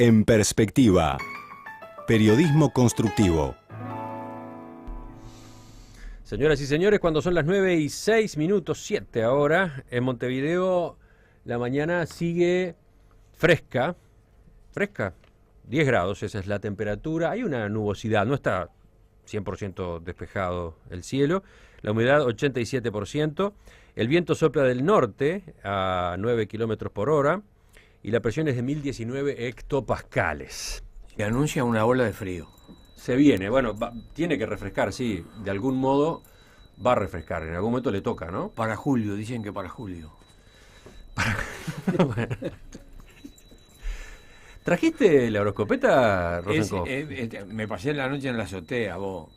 En Perspectiva. Periodismo constructivo. Señoras y señores, cuando son las 9:06, 7 ahora, en Montevideo la mañana sigue fresca, 10 grados, esa es la temperatura. Hay una nubosidad, no está 100% despejado el cielo, la humedad 87%, el viento sopla del norte a 9 kilómetros por hora y la presión es de 1019 hectopascales. Se anuncia una ola de frío. Se viene, bueno, tiene que refrescar, sí, de algún modo va a refrescar, en algún momento le toca, ¿no? Para julio, dicen que para julio. Bueno. ¿Trajiste la horoscopeta, Rosenkopf? Me pasé la noche en la azotea, vos.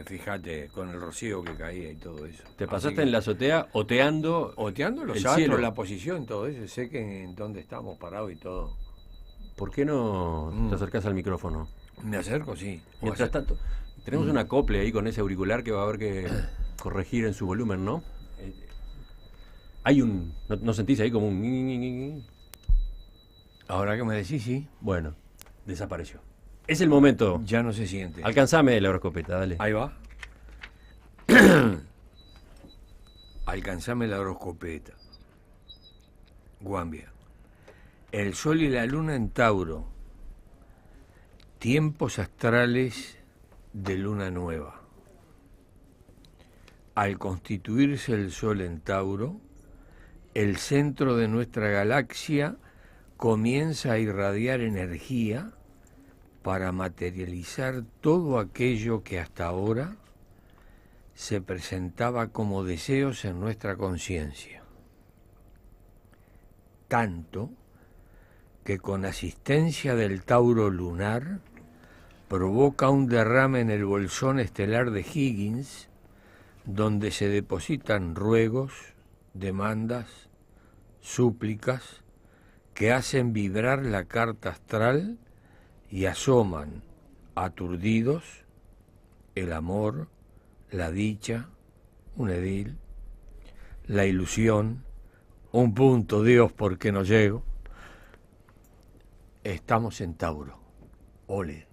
Fíjate, con el rocío que caía y todo eso. ¿Te pasaste en la azotea oteando los el astros, cielo? la posición, todo eso. Sé que en dónde estamos parados y todo. ¿Por qué no te acercás al micrófono? Me acerco, sí. Mientras tanto, tenemos un acople ahí con ese auricular que va a haber que corregir en su volumen, ¿no? Hay un... ¿No sentís ahí como un... Ahora que me decís, sí. Bueno, desapareció. Es el momento. Ya no se siente. Alcanzame la horoscopeta, dale. Ahí va. Alcanzame la horoscopeta. Guambia. El sol y la luna en Tauro. Tiempos astrales de luna nueva. Al constituirse el sol en Tauro, el centro de nuestra galaxia comienza a irradiar energía para materializar todo aquello que hasta ahora se presentaba como deseos en nuestra conciencia. Tanto que con asistencia del Tauro lunar provoca un derrame en el bolsón estelar de Higgins, donde se depositan ruegos, demandas, súplicas que hacen vibrar la carta astral y asoman, aturdidos, el amor, la dicha, un edil, la ilusión, un punto, Dios, ¿por qué no llego? Estamos en Tauro. Ole.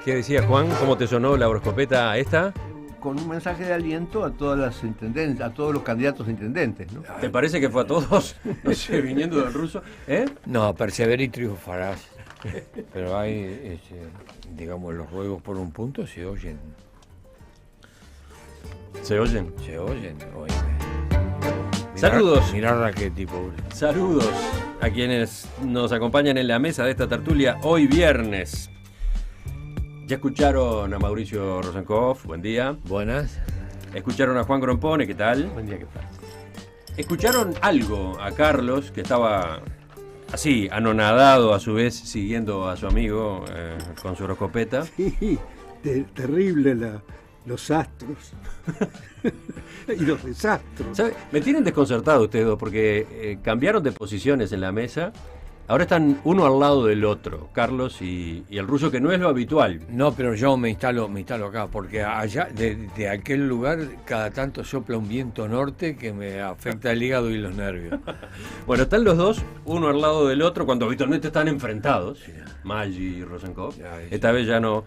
¿Qué decía Juan? ¿Cómo te sonó la horoscopeta esta? Con un mensaje de aliento a todas las intendentes, a todos los candidatos a intendentes, ¿no? ¿Te parece que fue a todos? No sé, viniendo del ruso. No, persevera y triunfarás. Pero hay, digamos, los ruegos por un punto se oyen. ¿Se oyen? Se oyen, oye. Saludos. Mirá Raquetti, pobre. Saludos a quienes nos acompañan en la mesa de esta tertulia hoy viernes. Ya escucharon a Mauricio Rosenkopf, buen día. Buenas. Escucharon a Juan Grompone, ¿qué tal? Buen día, ¿qué tal? Escucharon algo a Carlos, que estaba así, anonadado a su vez, siguiendo a su amigo con su horoscopeta. Sí, terrible los astros y los desastros. ¿Sabe? Me tienen desconcertado ustedes dos porque cambiaron de posiciones en la mesa. Ahora están uno al lado del otro, Carlos y el ruso, que no es lo habitual. No, pero yo me instalo acá, porque allá, de aquel lugar, cada tanto sopla un viento norte que me afecta el hígado y los nervios. Bueno, están los dos, uno al lado del otro, cuando habitualmente están enfrentados, Maggi y Rosenkopf. Esta vez ya no.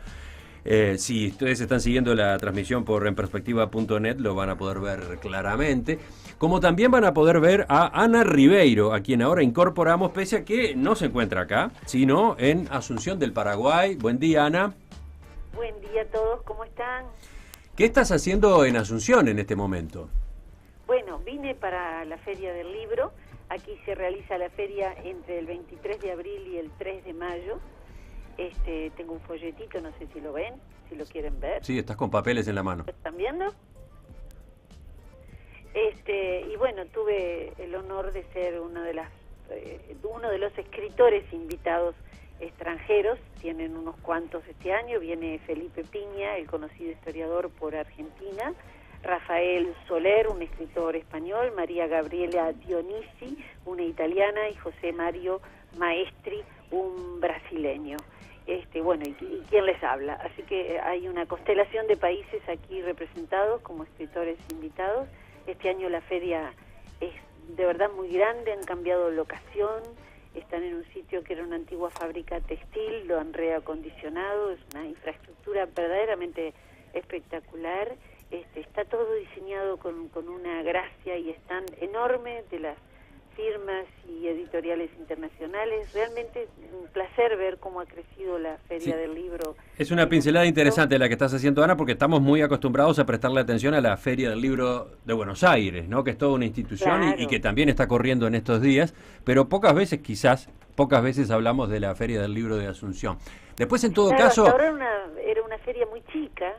Si ustedes están siguiendo la transmisión por enperspectiva.net, lo van a poder ver claramente. Como también van a poder ver a Ana Ribeiro, a quien ahora incorporamos, pese a que no se encuentra acá, sino en Asunción del Paraguay. Buen día, Ana. Buen día a todos, ¿cómo están? ¿Qué estás haciendo en Asunción en este momento? Bueno, vine para la Feria del Libro. Aquí se realiza la feria entre el 23 de abril y el 3 de mayo. Tengo un folletito, no sé si lo ven, si lo quieren ver. Sí, estás con papeles en la mano. ¿Lo están viendo? Y bueno, tuve el honor de ser uno de los escritores invitados extranjeros. Tienen unos cuantos este año. Viene Felipe Piña, el conocido historiador por Argentina, Rafael Soler, un escritor español, María Gabriela Dionisi, una italiana, y José Mario Maestri, un brasileño. Bueno, y quién les habla. Así que hay una constelación de países aquí representados como escritores invitados. Este año la feria es de verdad muy grande, han cambiado locación, están en un sitio que era una antigua fábrica textil, lo han reacondicionado, es una infraestructura verdaderamente espectacular. Está todo diseñado con una gracia y stand enorme de las firmas y editoriales internacionales. Realmente un placer ver cómo ha crecido la Feria del Libro. Es una pincelada interesante la que estás haciendo, Ana, porque estamos muy acostumbrados a prestarle atención a la Feria del Libro de Buenos Aires, ¿no? Que es toda una institución, Claro. y que también está corriendo en estos días, pero pocas veces hablamos de la Feria del Libro de Asunción. Después, en todo Claro, caso... hasta ahora era una feria muy chica.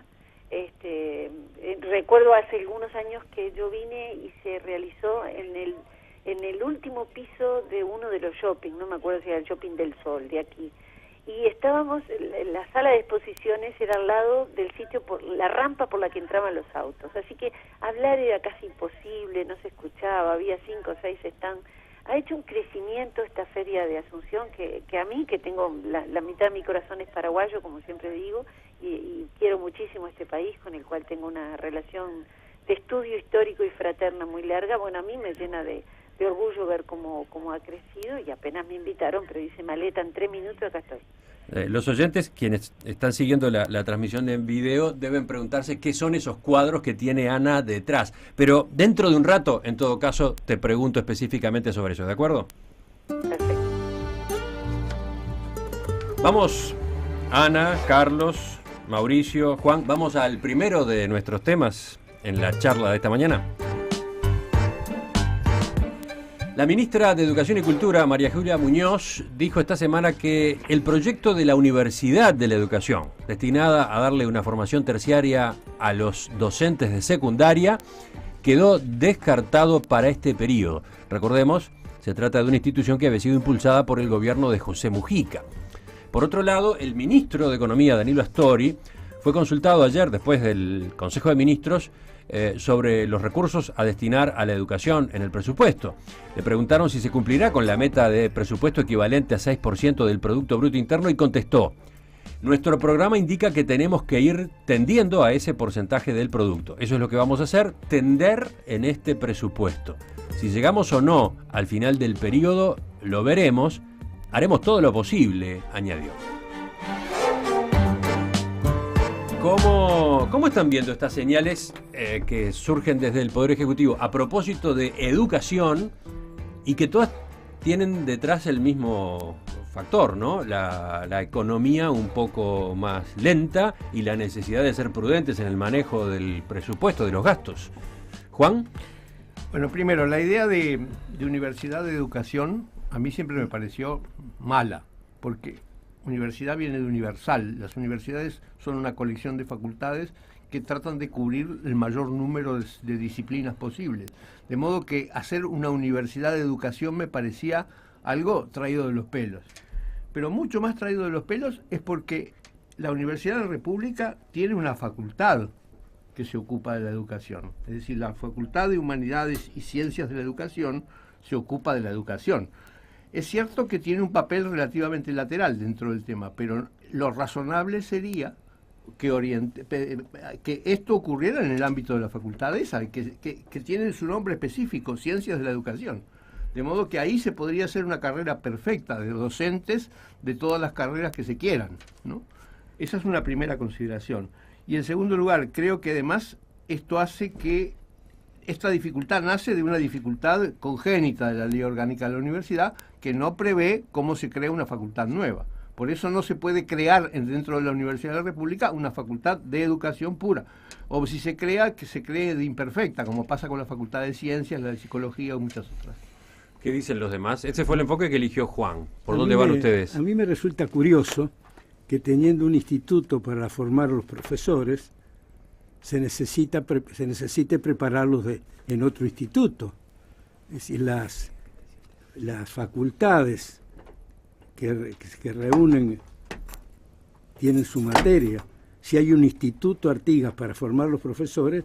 Recuerdo hace algunos años que yo vine y se realizó en el último piso de uno de los shopping, no me acuerdo si era el Shopping del Sol de aquí, y estábamos, la sala de exposiciones era al lado del sitio, por la rampa por la que entraban los autos, así que hablar era casi imposible, no se escuchaba, había 5 o 6 stands. Ha hecho un crecimiento esta feria de Asunción que a mí, que tengo la mitad de mi corazón es paraguayo, como siempre digo, y quiero muchísimo este país con el cual tengo una relación de estudio histórico y fraterna muy larga. Bueno, a mí me llena de orgullo ver cómo ha crecido, y apenas me invitaron, pero hice maleta en 3 minutos, acá estoy. Los oyentes, quienes están siguiendo la transmisión en video, deben preguntarse qué son esos cuadros que tiene Ana detrás. Pero dentro de un rato, en todo caso, te pregunto específicamente sobre eso, ¿de acuerdo? Perfecto. Vamos, Ana, Carlos, Mauricio, Juan, vamos al primero de nuestros temas en la charla de esta mañana. La ministra de Educación y Cultura, María Julia Muñoz, dijo esta semana que el proyecto de la Universidad de la Educación, destinada a darle una formación terciaria a los docentes de secundaria, quedó descartado para este periodo. Recordemos, se trata de una institución que había sido impulsada por el gobierno de José Mujica. Por otro lado, el ministro de Economía, Danilo Astori, fue consultado ayer, después del Consejo de Ministros, sobre los recursos a destinar a la educación en el presupuesto. Le preguntaron si se cumplirá con la meta de presupuesto equivalente a 6% del Producto Bruto Interno y contestó: nuestro programa indica que tenemos que ir tendiendo a ese porcentaje del producto. Eso es lo que vamos a hacer, tender en este presupuesto. Si llegamos o no al final del periodo, lo veremos. Haremos todo lo posible, añadió. ¿Cómo están viendo estas señales que surgen desde el Poder Ejecutivo a propósito de educación, y que todas tienen detrás el mismo factor, ¿no? La economía un poco más lenta y la necesidad de ser prudentes en el manejo del presupuesto, de los gastos? Juan. Bueno, primero, la idea de universidad de educación a mí siempre me pareció mala, porque universidad viene de universal. Las universidades son una colección de facultades que tratan de cubrir el mayor número de disciplinas posibles. De modo que hacer una universidad de educación me parecía algo traído de los pelos. Pero mucho más traído de los pelos es porque la Universidad de la República tiene una facultad que se ocupa de la educación. Es decir, la Facultad de Humanidades y Ciencias de la Educación se ocupa de la educación. Es cierto que tiene un papel relativamente lateral dentro del tema, pero lo razonable sería que esto ocurriera en el ámbito de la facultad esa, que tiene su nombre específico, Ciencias de la Educación. De modo que ahí se podría hacer una carrera perfecta de docentes de todas las carreras que se quieran, ¿no? Esa es una primera consideración. Y en segundo lugar, creo que además esto hace que esta dificultad nace de una dificultad congénita de la Ley Orgánica de la Universidad, que no prevé cómo se crea una facultad nueva. Por eso no se puede crear dentro de la Universidad de la República una facultad de educación pura. O si se crea, que se cree de imperfecta, como pasa con la Facultad de Ciencias, la de Psicología o muchas otras. ¿Qué dicen los demás? Ese fue el enfoque que eligió Juan. ¿Por dónde van ustedes? A mí me resulta curioso que teniendo un instituto para formar a los profesores, se necesite prepararlos en otro instituto. Es decir, las facultades que reúnen, tienen su materia. Si hay un instituto Artigas para formar los profesores,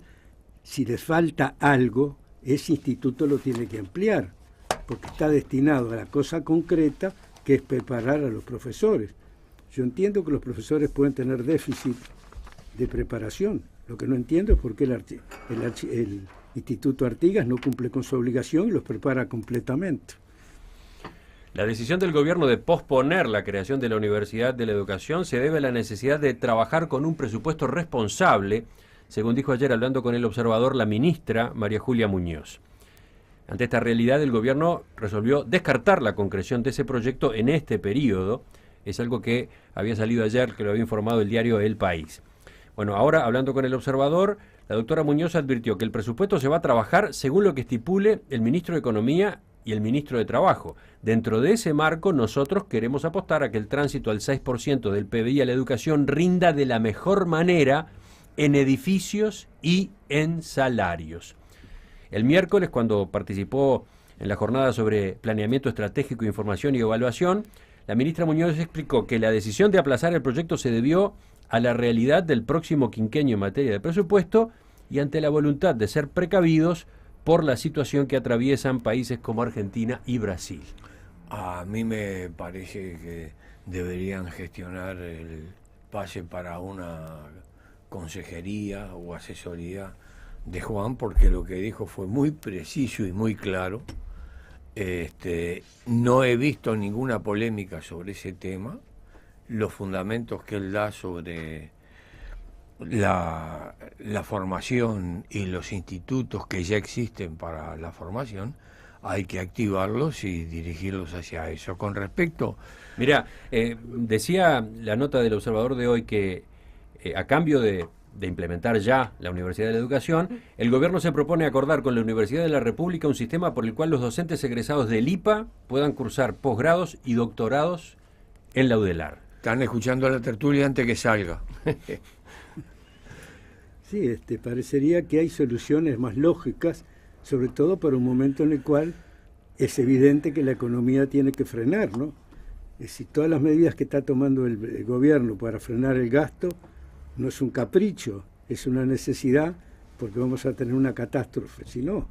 si les falta algo, ese instituto lo tiene que ampliar, porque está destinado a la cosa concreta que es preparar a los profesores. Yo entiendo que los profesores pueden tener déficit de preparación. Lo que no entiendo es por qué el Instituto Artigas no cumple con su obligación y los prepara completamente. La decisión del gobierno de posponer la creación de la Universidad de la Educación se debe a la necesidad de trabajar con un presupuesto responsable, según dijo ayer hablando con El Observador la ministra María Julia Muñoz. Ante esta realidad, el gobierno resolvió descartar la concreción de ese proyecto en este periodo. Es algo que había salido ayer, que lo había informado el diario El País. Bueno, ahora, hablando con El Observador, la doctora Muñoz advirtió que el presupuesto se va a trabajar según lo que estipule el ministro de Economía y el ministro de Trabajo. Dentro de ese marco, nosotros queremos apostar a que el tránsito al 6% del PBI a la educación rinda de la mejor manera en edificios y en salarios. El miércoles, cuando participó en la jornada sobre planeamiento estratégico, información y evaluación, la ministra Muñoz explicó que la decisión de aplazar el proyecto se debió a la realidad del próximo quinquenio en materia de presupuesto y ante la voluntad de ser precavidos por la situación que atraviesan países como Argentina y Brasil. A mí me parece que deberían gestionar el pase para una consejería o asesoría de Juan, porque lo que dijo fue muy preciso y muy claro. No he visto ninguna polémica sobre ese tema. Los fundamentos que él da sobre la formación y los institutos que ya existen para la formación, hay que activarlos y dirigirlos hacia eso. Con respecto... Mira, decía la nota del Observador de hoy que a cambio de implementar ya la Universidad de la Educación, el gobierno se propone acordar con la Universidad de la República un sistema por el cual los docentes egresados del IPA puedan cursar posgrados y doctorados en la UDELAR. Están escuchando la tertulia antes que salga. Sí, parecería que hay soluciones más lógicas, sobre todo para un momento en el cual es evidente que la economía tiene que frenar, ¿no? Es decir, todas las medidas que está tomando el gobierno para frenar el gasto no es un capricho, es una necesidad, porque vamos a tener una catástrofe, si no.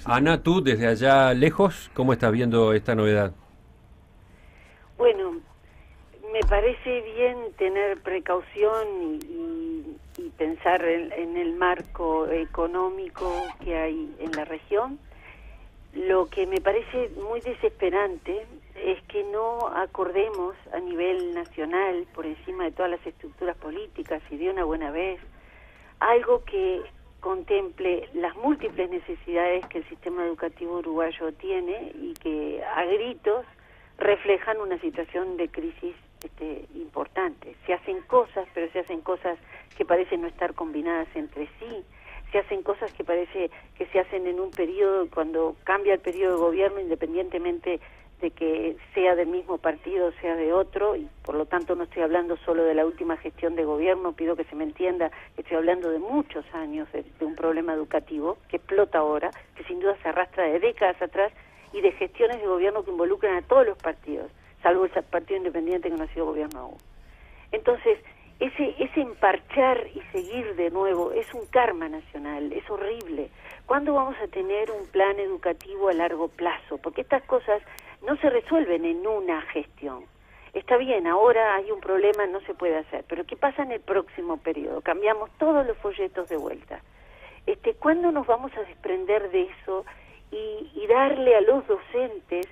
Ana, tú desde allá lejos, ¿cómo estás viendo esta novedad? Bueno, me parece bien tener precaución y pensar en el marco económico que hay en la región. Lo que me parece muy desesperante es que no acordemos a nivel nacional, por encima de todas las estructuras políticas y de una buena vez, algo que contemple las múltiples necesidades que el sistema educativo uruguayo tiene y que a gritos reflejan una situación de crisis importante. Se hacen cosas, pero se hacen cosas que parecen no estar combinadas entre sí. Se hacen cosas que parece que se hacen en un periodo, cuando cambia el periodo de gobierno, independientemente de que sea del mismo partido o sea de otro, y por lo tanto no estoy hablando solo de la última gestión de gobierno, pido que se me entienda, estoy hablando de muchos años de un problema educativo que explota ahora, que sin duda se arrastra de décadas atrás, y de gestiones de gobierno que involucran a todos los partidos, salvo el partido independiente que no ha sido gobierno aún. Entonces, ese emparchar y seguir de nuevo es un karma nacional, es horrible. ¿Cuándo vamos a tener un plan educativo a largo plazo? Porque estas cosas no se resuelven en una gestión. Está bien, ahora hay un problema, no se puede hacer, pero ¿qué pasa en el próximo periodo? Cambiamos todos los folletos de vuelta. ¿Cuándo nos vamos a desprender de eso y darle a los docentes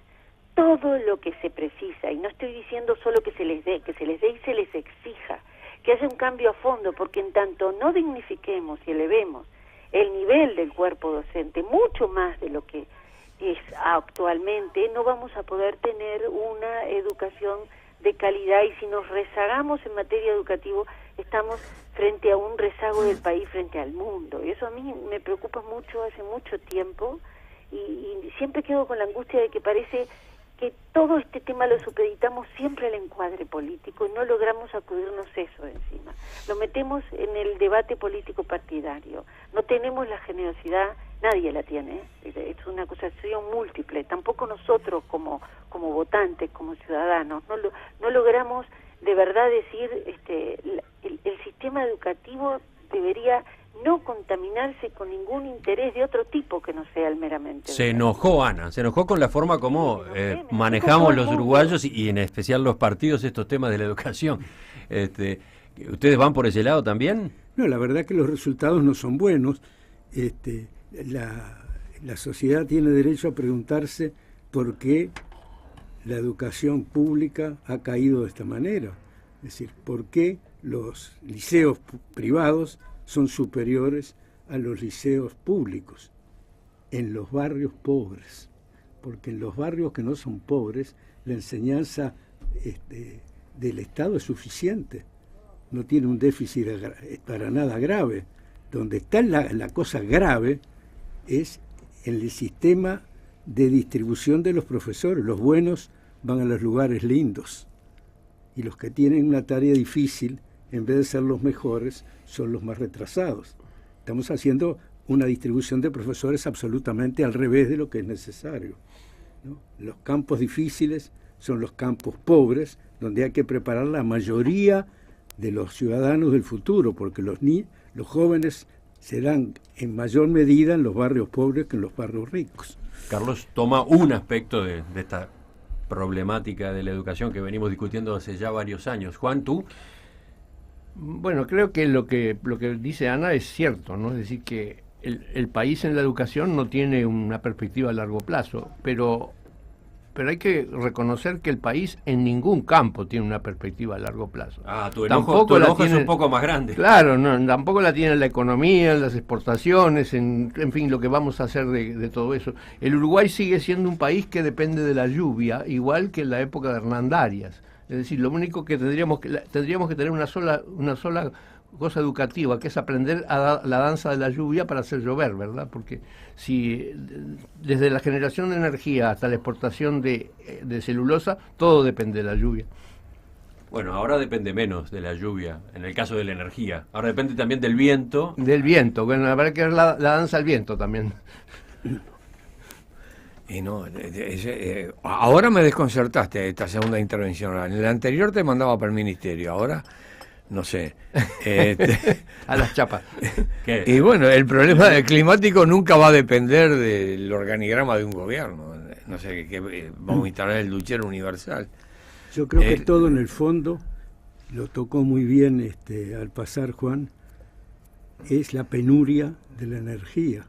todo lo que se precisa? Y no estoy diciendo solo que se les dé, que se les dé y se les exija, que haya un cambio a fondo, porque en tanto no dignifiquemos y elevemos el nivel del cuerpo docente mucho más de lo que es actualmente, no vamos a poder tener una educación de calidad, y si nos rezagamos en materia educativa, estamos frente a un rezago del país frente al mundo, y eso a mí me preocupa mucho hace mucho tiempo, y siempre quedo con la angustia de que parece que todo este tema lo supeditamos siempre al encuadre político y no logramos sacudirnos eso de encima. Lo metemos en el debate político partidario. No tenemos la generosidad, nadie la tiene, es una acusación múltiple. Tampoco nosotros como votantes, como ciudadanos, no logramos de verdad decir el sistema educativo debería no contaminarse con ningún interés de otro tipo que no sea el meramente. Se enojó Ana, se enojó con la forma como Sí, me enojé manejamos con los todo el mundo. uruguayos y en especial los partidos estos temas de la educación. ¿Ustedes van por ese lado también? No, la verdad que los resultados no son buenos. La sociedad tiene derecho a preguntarse por qué la educación pública ha caído de esta manera. Es decir, por qué los liceos privados son superiores a los liceos públicos en los barrios pobres. Porque en los barrios que no son pobres, la enseñanza del Estado es suficiente. No tiene un déficit para nada grave. Donde está la cosa grave es en el sistema de distribución de los profesores. Los buenos van a los lugares lindos y los que tienen una tarea difícil, en vez de ser los mejores, son los más retrasados. Estamos haciendo una distribución de profesores absolutamente al revés de lo que es necesario, ¿no? Los campos difíciles son los campos pobres, donde hay que preparar la mayoría de los ciudadanos del futuro, porque los jóvenes serán en mayor medida en los barrios pobres que en los barrios ricos. Carlos toma un aspecto de esta problemática de la educación que venimos discutiendo hace ya varios años. Juan, ¿tú? Bueno, creo que lo que dice Ana es cierto, ¿no? Es decir, que el país en la educación no tiene una perspectiva a largo plazo, pero hay que reconocer que el país en ningún campo tiene una perspectiva a largo plazo. Tu enojo es un poco más grande. Claro, no, tampoco la tiene la economía, en las exportaciones, en fin, lo que vamos a hacer de todo eso. El Uruguay sigue siendo un país que depende de la lluvia, igual que en la época de Hernán Arias. Es decir, lo único que tendríamos que tener una sola cosa educativa, que es aprender la danza de la lluvia para hacer llover, ¿verdad? Porque si desde la generación de energía hasta la exportación de celulosa, todo depende de la lluvia. Bueno, ahora depende menos de la lluvia, en el caso de la energía. Ahora depende también del viento. Del viento, bueno, habrá que ver la danza del viento también. Y no, ahora me desconcertaste esta segunda intervención. En el anterior te mandaba para el ministerio, ahora no sé. A las chapas. ¿Qué? Y bueno, el problema climático nunca va a depender del organigrama de un gobierno. No sé, que vamos a instalar el duchero universal. Yo creo que todo en el fondo, lo tocó muy bien al pasar Juan, es la penuria de la energía.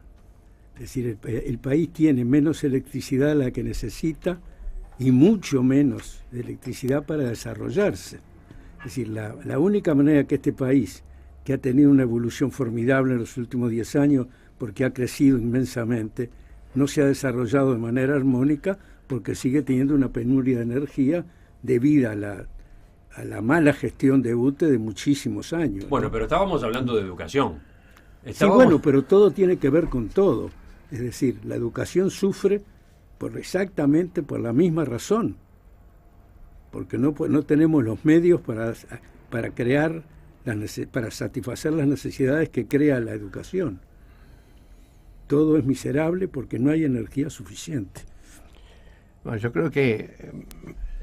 Es decir, el país tiene menos electricidad de la que necesita y mucho menos electricidad para desarrollarse. Es decir, la única manera que este país, que ha tenido una evolución formidable en los últimos 10 años, porque ha crecido inmensamente, no se ha desarrollado de manera armónica porque sigue teniendo una penuria de energía debido a la mala gestión de UTE de muchísimos años. Bueno, ¿no? pero estábamos hablando de educación. Sí, bueno, pero todo tiene que ver con todo. Es decir, la educación sufre exactamente por la misma razón, porque no tenemos los medios para crear, para satisfacer las necesidades que crea la educación. Todo es miserable porque no hay energía suficiente. Bueno, yo creo que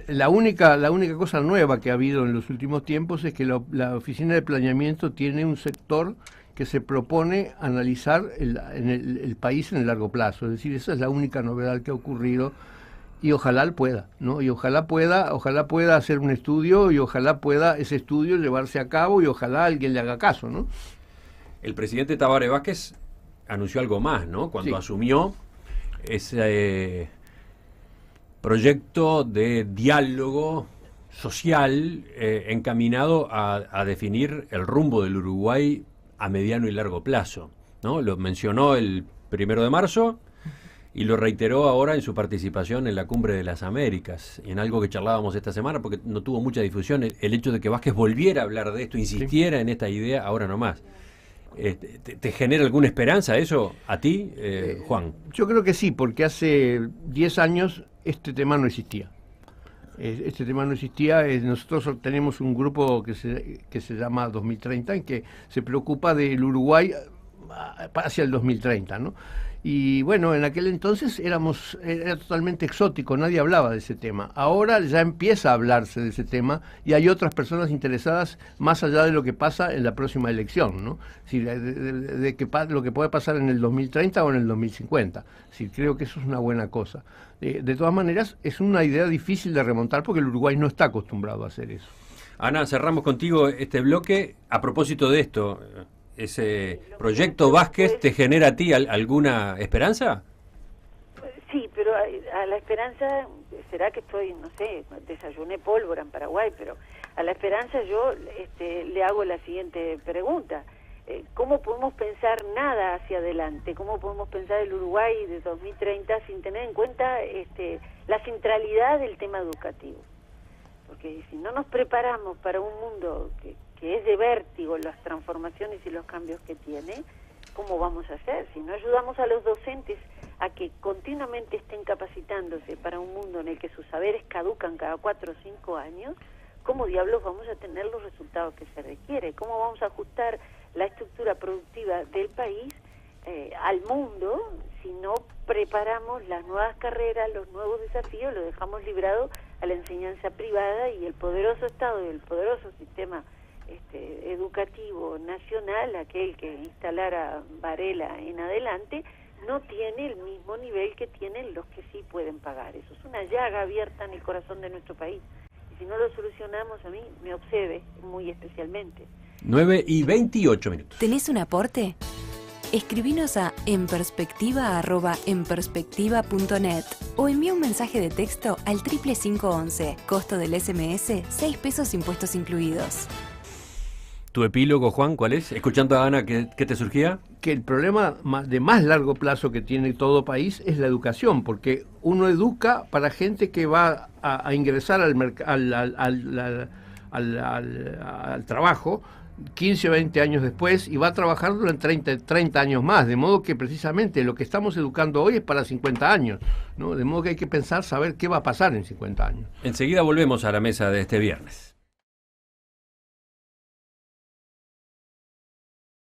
la única cosa nueva que ha habido en los últimos tiempos es que la Oficina de Planeamiento tiene un sector que se propone analizar el país en el largo plazo. Es decir, esa es la única novedad que ha ocurrido y ojalá pueda, ¿no? Y ojalá pueda hacer un estudio y ojalá pueda ese estudio llevarse a cabo y ojalá alguien le haga caso, ¿no? El presidente Tabaré Vázquez anunció algo más, ¿no? Cuando asumió ese proyecto de diálogo social encaminado a definir el rumbo del Uruguay a mediano y largo plazo, ¿no? Lo mencionó el 1 de marzo y lo reiteró ahora en su participación en la Cumbre de las Américas, y en algo que charlábamos esta semana, porque no tuvo mucha difusión, el hecho de que Vázquez volviera a hablar de esto, insistiera en esta idea, ahora nomás. ¿Te genera alguna esperanza eso a ti, Juan? Yo creo que sí, porque hace 10 años este tema no existía. Este tema no existía. Nosotros tenemos un grupo que se llama 2030, en que se preocupa del Uruguay hacia el 2030, ¿no? Y bueno, en aquel entonces era totalmente exótico, nadie hablaba de ese tema. Ahora ya empieza a hablarse de ese tema y hay otras personas interesadas más allá de lo que pasa en la próxima elección, ¿no? Si lo que puede pasar en el 2030 o en el 2050. Sí, creo que eso es una buena cosa. De todas maneras, es una idea difícil de remontar porque el Uruguay no está acostumbrado a hacer eso. Ana, cerramos contigo este bloque a propósito de esto. ¿Ese proyecto Vázquez te genera a ti alguna esperanza? Sí, pero a la esperanza, será que estoy, no sé, desayuné pólvora en Paraguay, pero a la esperanza yo le hago la siguiente pregunta. ¿Cómo podemos pensar nada hacia adelante? ¿Cómo podemos pensar el Uruguay de 2030 sin tener en cuenta la centralidad del tema educativo? Porque si no nos preparamos para un mundo que es de vértigo, las transformaciones y los cambios que tiene, ¿cómo vamos a hacer? Si no ayudamos a los docentes a que continuamente estén capacitándose para un mundo en el que sus saberes caducan cada 4 o 5 años, ¿cómo diablos vamos a tener los resultados que se requiere? ¿Cómo vamos a ajustar la estructura productiva del país al mundo si no preparamos las nuevas carreras, los nuevos desafíos, lo dejamos librado a la enseñanza privada y el poderoso Estado y el poderoso sistema educativo nacional, aquel que instalara Varela en adelante, no tiene el mismo nivel que tienen los que sí pueden pagar? Eso es una llaga abierta en el corazón de nuestro país. Y si no lo solucionamos, a mí me obsede muy especialmente. 9:28. ¿Tenés un aporte? Escribinos a enperspectiva@enperspectiva.net o envía un mensaje de texto al 55511. Costo del SMS, 6 pesos impuestos incluidos. ¿Tu epílogo, Juan, cuál es? Escuchando a Ana, ¿qué te surgía? Que el problema de más largo plazo que tiene todo país es la educación, porque uno educa para gente que va a ingresar al trabajo 15 o 20 años después y va a trabajar durante 30 años más, de modo que precisamente lo que estamos educando hoy es para 50 años, ¿no? De modo que hay que pensar, saber qué va a pasar en 50 años. Enseguida volvemos a la mesa de este viernes.